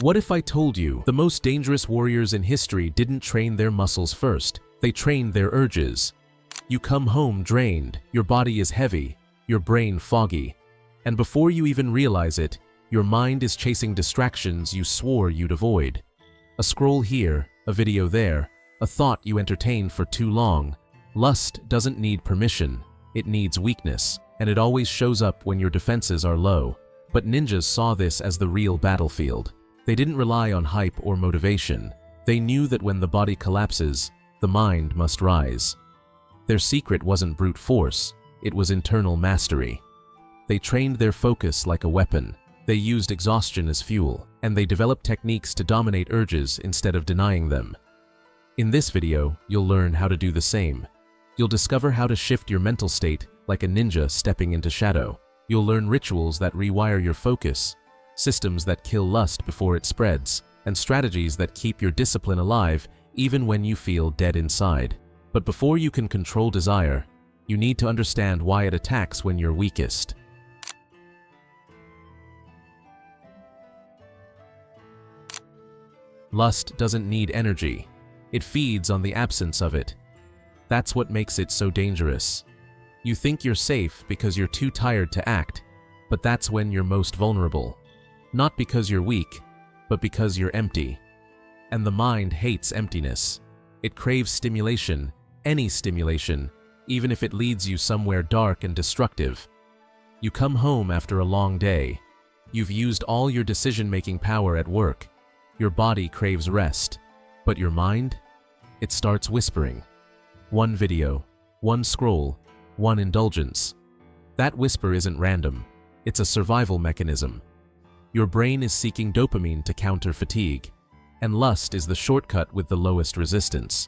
What if I told you the most dangerous warriors in history didn't train their muscles first? They trained their urges. You come home drained, your body is heavy, your brain foggy, and before you even realize it, your mind is chasing distractions you swore you'd avoid. A scroll here, a video there, a thought you entertained for too long. Lust doesn't need permission, it needs weakness, and it always shows up when your defenses are low. But ninjas saw this as the real battlefield. They didn't rely on hype or motivation. They knew that when the body collapses, the mind must rise. Their secret wasn't brute force, it was internal mastery. They trained their focus like a weapon. They used exhaustion as fuel, and they developed techniques to dominate urges instead of denying them. In this video, you'll learn how to do the same. You'll discover how to shift your mental state like a ninja stepping into shadow. You'll learn rituals that rewire your focus, systems that kill lust before it spreads, and strategies that keep your discipline alive even when you feel dead inside. But before you can control desire, you need to understand why it attacks when you're weakest. Lust doesn't need energy. It feeds on the absence of it. That's what makes it so dangerous. You think you're safe because you're too tired to act, but that's when you're most vulnerable. Not because you're weak, but because you're empty. And the mind hates emptiness. It craves stimulation, any stimulation, even if it leads you somewhere dark and destructive. You come home after a long day. You've used all your decision-making power at work. Your body craves rest. But your mind? It starts whispering. One video, one scroll, one indulgence. That whisper isn't random. It's a survival mechanism. Your brain is seeking dopamine to counter fatigue, and lust is the shortcut with the lowest resistance.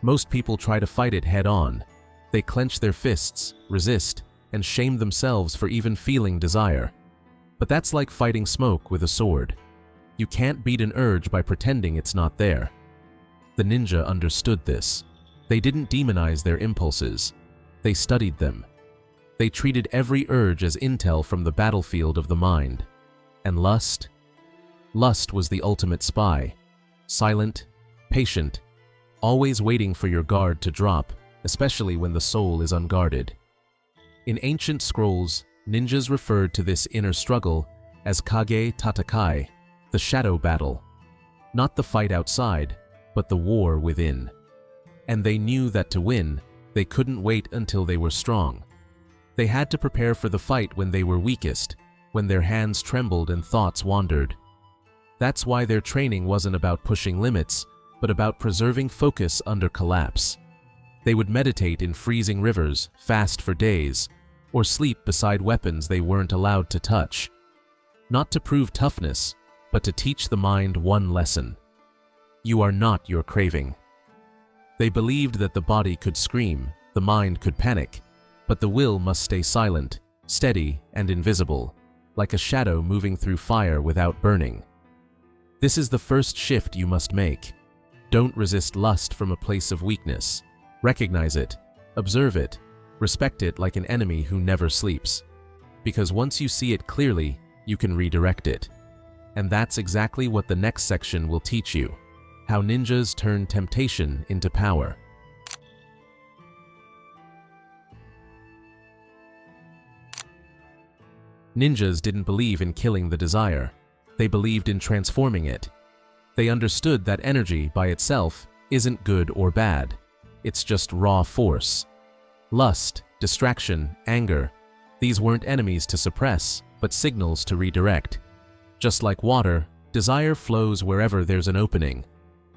Most people try to fight it head-on. They clench their fists, resist, and shame themselves for even feeling desire. But that's like fighting smoke with a sword. You can't beat an urge by pretending it's not there. The ninja understood this. They didn't demonize their impulses. They studied them. They treated every urge as intel from the battlefield of the mind. And lust? Lust was the ultimate spy. Silent, patient, always waiting for your guard to drop, especially when the soul is unguarded. In ancient scrolls, ninjas referred to this inner struggle as kage tatakai, the shadow battle. Not the fight outside, but the war within. And they knew that to win, they couldn't wait until they were strong. They had to prepare for the fight when they were weakest, when their hands trembled and thoughts wandered. That's why their training wasn't about pushing limits, but about preserving focus under collapse. They would meditate in freezing rivers, fast for days, or sleep beside weapons they weren't allowed to touch. Not to prove toughness, but to teach the mind one lesson. You are not your craving. They believed that the body could scream, the mind could panic, but the will must stay silent, steady, and invisible, like a shadow moving through fire without burning. This is the first shift you must make. Don't resist lust from a place of weakness. Recognize it, observe it, respect it like an enemy who never sleeps. Because once you see it clearly, you can redirect it. And that's exactly what the next section will teach you. How ninjas turn temptation into power. Ninjas didn't believe in killing the desire. They believed in transforming it. They understood that energy by itself isn't good or bad. It's just raw force. Lust, distraction, anger, these weren't enemies to suppress, but signals to redirect. Just like water, desire flows wherever there's an opening.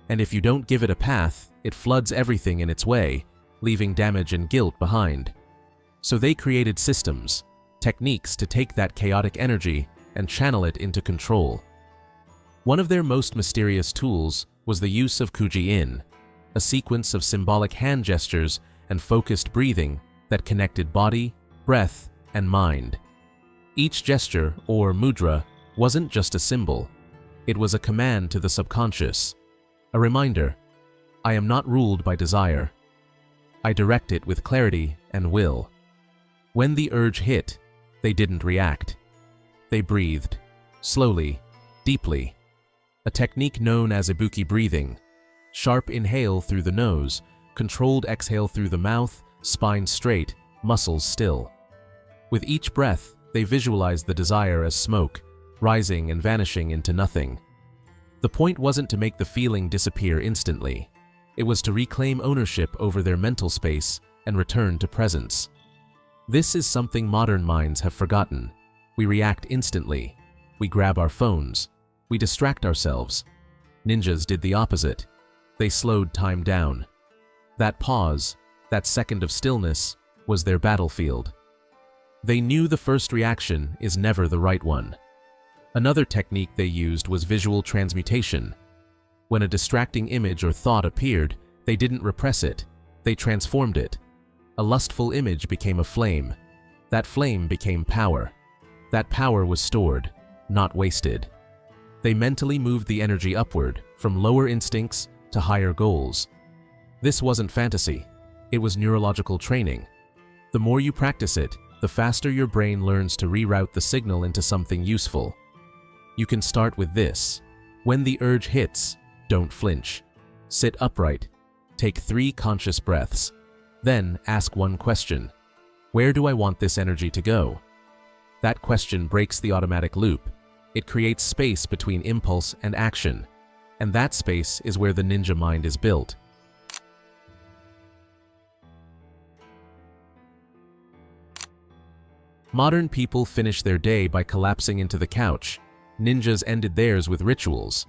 And if you don't give it a path, it floods everything in its way, leaving damage and guilt behind. So they created systems, techniques to take that chaotic energy and channel it into control. One of their most mysterious tools was the use of Kuji-In, a sequence of symbolic hand gestures and focused breathing that connected body, breath, and mind. Each gesture, or mudra, wasn't just a symbol. It was a command to the subconscious, a reminder, I am not ruled by desire. I direct it with clarity and will. When the urge hit, they didn't react. They breathed, slowly, deeply. a technique known as ibuki breathing. Sharp inhale through the nose, controlled exhale through the mouth, spine straight, muscles still. With each breath, they visualize the desire as smoke, rising and vanishing into nothing. The point wasn't to make the feeling disappear instantly. It was to reclaim ownership over their mental space and return to presence. This is something modern minds have forgotten. We react instantly. We grab our phones. We distract ourselves. Ninjas did the opposite. They slowed time down. That pause, that second of stillness, was their battlefield. They knew the first reaction is never the right one. Another technique they used was visual transmutation. When a distracting image or thought appeared, they didn't repress it, they transformed it. A lustful image became a flame. That flame became power. That power was stored, not wasted. They mentally moved the energy upward, from lower instincts to higher goals. This wasn't fantasy, it was neurological training. The more you practice it, the faster your brain learns to reroute the signal into something useful. You can start with this. When the urge hits, don't flinch. Sit upright. Take 3 conscious breaths. Then ask one question. Where do I want this energy to go? That question breaks the automatic loop. It creates space between impulse and action. And that space is where the ninja mind is built. Modern people finish their day by collapsing into the couch. Ninjas ended theirs with rituals.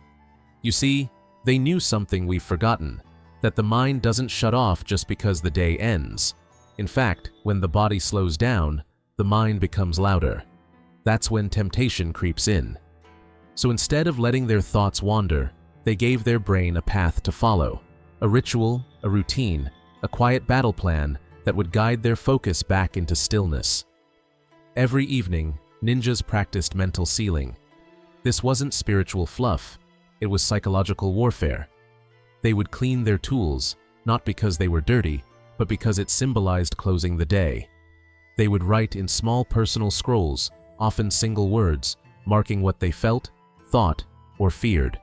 You see, they knew something we've forgotten, that the mind doesn't shut off just because the day ends. In fact, when the body slows down, the mind becomes louder. That's when temptation creeps in. So instead of letting their thoughts wander, they gave their brain a path to follow, a ritual, a routine, a quiet battle plan that would guide their focus back into stillness. Every evening, ninjas practiced mental sealing. This wasn't spiritual fluff, it was psychological warfare. They would clean their tools, not because they were dirty, but because it symbolized closing the day. They would write in small personal scrolls, often single words, marking what they felt, thought, or feared.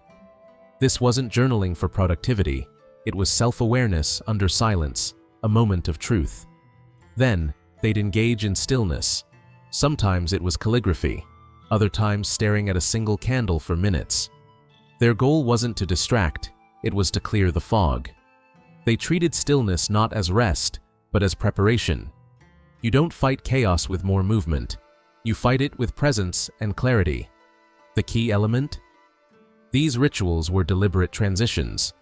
This wasn't journaling for productivity, it was self-awareness under silence, a moment of truth. Then, they'd engage in stillness. Sometimes it was calligraphy, other times staring at a single candle for minutes. Their goal wasn't to distract, it was to clear the fog. They treated stillness not as rest, but as preparation. You don't fight chaos with more movement. You fight it with presence and clarity. The key element? These rituals were deliberate transitions.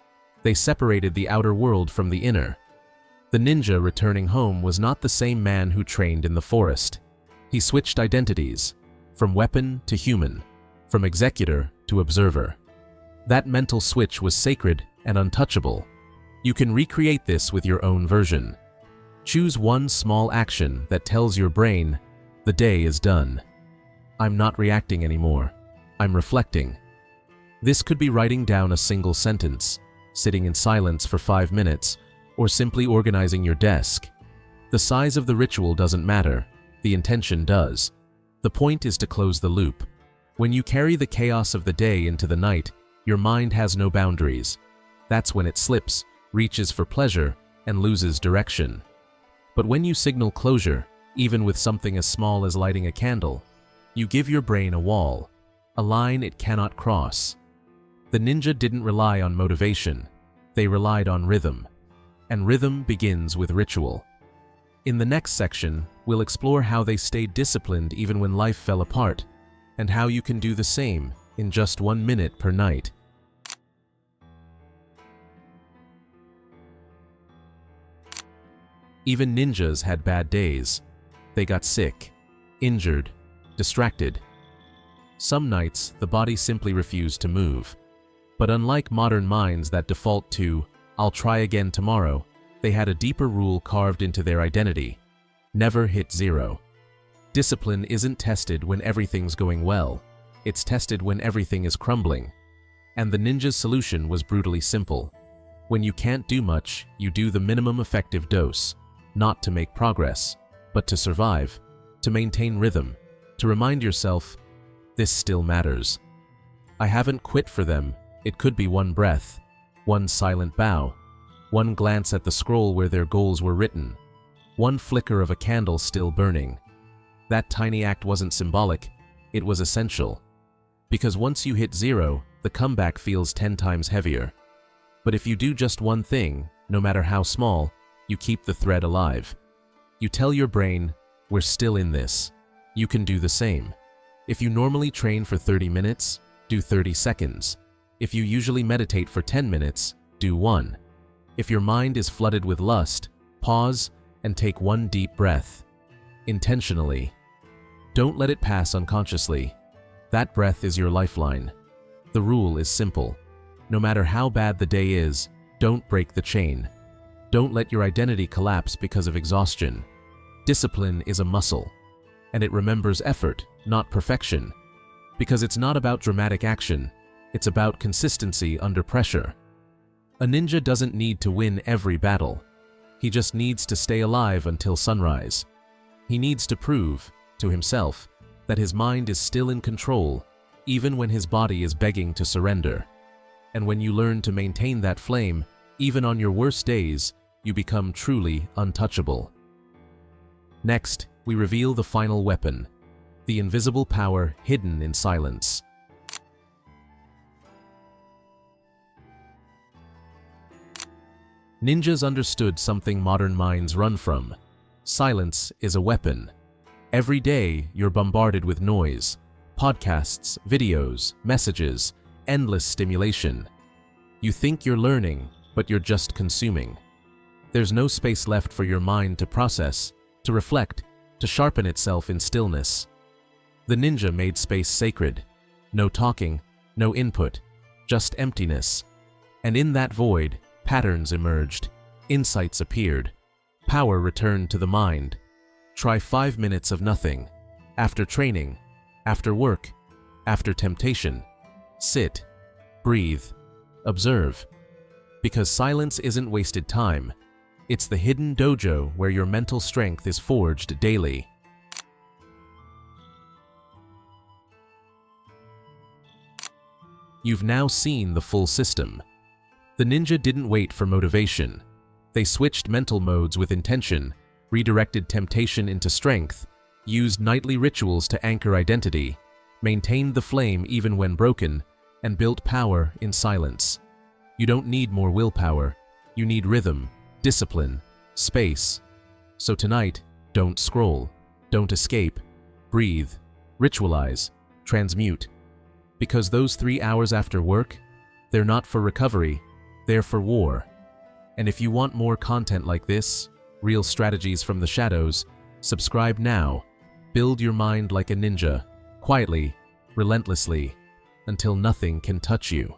They separated the outer world from the inner. The ninja returning home was not the same man who trained in the forest. He switched identities, from weapon to human, from executor to observer. That mental switch was sacred and untouchable. You can recreate this with your own version. Choose one small action that tells your brain, the day is done. I'm not reacting anymore. I'm reflecting. This could be writing down a single sentence, sitting in silence for 5 minutes, or simply organizing your desk. The size of the ritual doesn't matter. The intention does. The point is to close the loop. When you carry the chaos of the day into the night, your mind has no boundaries. That's when it slips, reaches for pleasure, and loses direction. But when you signal closure, even with something as small as lighting a candle, you give your brain a wall, a line it cannot cross. The ninja didn't rely on motivation. They relied on rhythm. And rhythm begins with ritual. In the next section, we'll explore how they stayed disciplined even when life fell apart, and how you can do the same in just 1 minute per night. Even ninjas had bad days. They got sick, injured, distracted. Some nights, the body simply refused to move. But unlike modern minds that default to, "I'll try again tomorrow," they had a deeper rule carved into their identity. Never hit zero. Discipline isn't tested when everything's going well. It's tested when everything is crumbling. And the ninja's solution was brutally simple. When you can't do much, you do the minimum effective dose. Not to make progress, but to survive, to maintain rhythm, to remind yourself, this still matters. I haven't quit for them. It could be one breath, one silent bow, one glance at the scroll where their goals were written, one flicker of a candle still burning. That tiny act wasn't symbolic, it was essential. Because once you hit zero, the comeback feels 10 times heavier. But if you do just one thing, no matter how small, you keep the thread alive. You tell your brain, we're still in this. You can do the same. If you normally train for 30 minutes, do 30 seconds. If you usually meditate for 10 minutes, do 1. If your mind is flooded with lust, pause and take one deep breath. Intentionally. Don't let it pass unconsciously. That breath is your lifeline. The rule is simple. No matter how bad the day is, don't break the chain. Don't let your identity collapse because of exhaustion. Discipline is a muscle, and it remembers effort, not perfection. Because it's not about dramatic action, it's about consistency under pressure. A ninja doesn't need to win every battle. He just needs to stay alive until sunrise. He needs to prove, to himself, that his mind is still in control, even when his body is begging to surrender. And when you learn to maintain that flame, even on your worst days, you become truly untouchable. Next, we reveal the final weapon, the invisible power hidden in silence. Ninjas understood something modern minds run from. Silence is a weapon. Every day, you're bombarded with noise, podcasts, videos, messages, endless stimulation. You think you're learning, but you're just consuming. There's no space left for your mind to process, to reflect, to sharpen itself in stillness. The ninja made space sacred. No talking, no input, just emptiness. And in that void, patterns emerged, insights appeared, power returned to the mind. Try 5 minutes of nothing. After training, after work, after temptation. Sit, breathe, observe. Because silence isn't wasted time. It's the hidden dojo where your mental strength is forged daily. You've now seen the full system. The ninja didn't wait for motivation. They switched mental modes with intention, redirected temptation into strength, used nightly rituals to anchor identity, maintained the flame even when broken, and built power in silence. You don't need more willpower. You need rhythm, discipline, space. So tonight, don't scroll, don't escape, breathe, ritualize, transmute. Because those 3 hours after work, they're not for recovery, they're for war. And if you want more content like this, real strategies from the shadows, subscribe now. Build your mind like a ninja, quietly, relentlessly, until nothing can touch you.